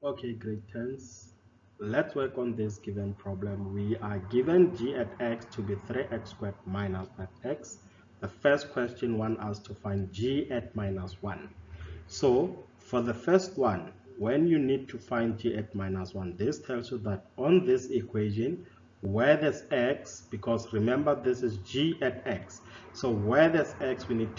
Okay, grade 10s. Let's work on this given problem. We are given g at x to be 3x squared minus 5x. The first question wants us to find g at minus 1. So for the first one, when you need to find g at minus 1, this tells you that on this equation, where there's x, because remember this is g at x, so where there's x we need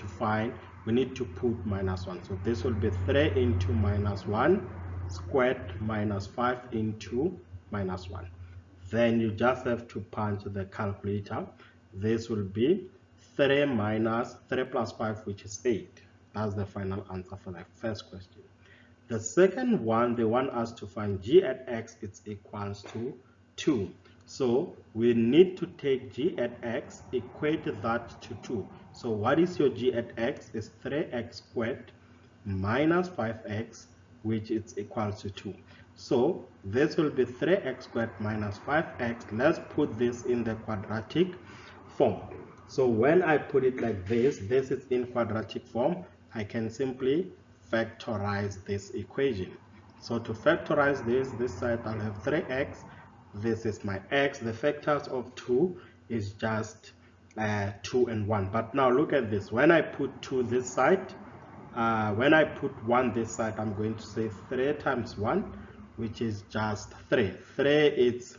to put minus 1. So this will be 3 into minus 1 squared minus 5 into minus 1. Then you just have to punch the calculator. This will be 3 minus 3 plus 5, which is 8. That's the final answer for the first question. The second one, they want us to find g at x is equals to 2. So we need to take g at x, equate that to 2. So what is your g at x? Is 3x squared minus 5x, which is equals to 2. So this will be 3x squared minus 5x. Let's put this in the quadratic form. So when I put it like this is in quadratic form. I can simply factorize this equation. So to factorize this side I'll have 3x. This is my x. The factors of 2 is just 2 and 1. But now look at this. When I put 2 this side, when I put 1 this side, I'm going to say 3 times 1, which is just 3. 3 is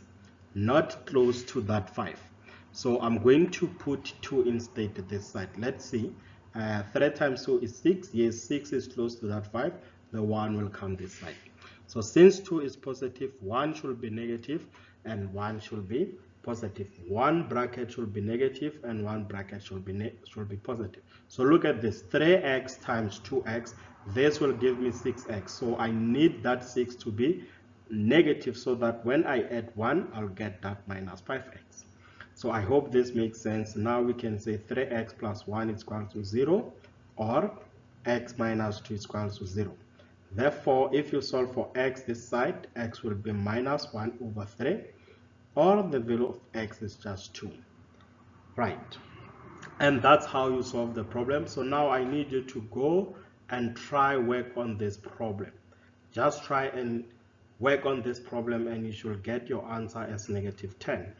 not close to that 5. So I'm going to put 2 instead this side. Let's see. 3 times 2 is 6. Yes, 6 is close to that 5. The 1 will come this side. So since 2 is positive, 1 should be negative and 1 should be positive. One bracket should be negative and one bracket should be positive. So look at this, 3x times 2x, this will give me 6x. So I need that 6 to be negative so that when I add 1, I'll get that minus 5x. So I hope this makes sense. Now we can say 3x plus 1 is equal to 0, or x minus 2 is equal to 0. Therefore, if you solve for x this side, x will be minus 1 over 3, or the value of x is just 2. Right. And that's how you solve the problem. So now I need you to go and try work on this problem. Just try and work on this problem and you should get your answer as negative 10.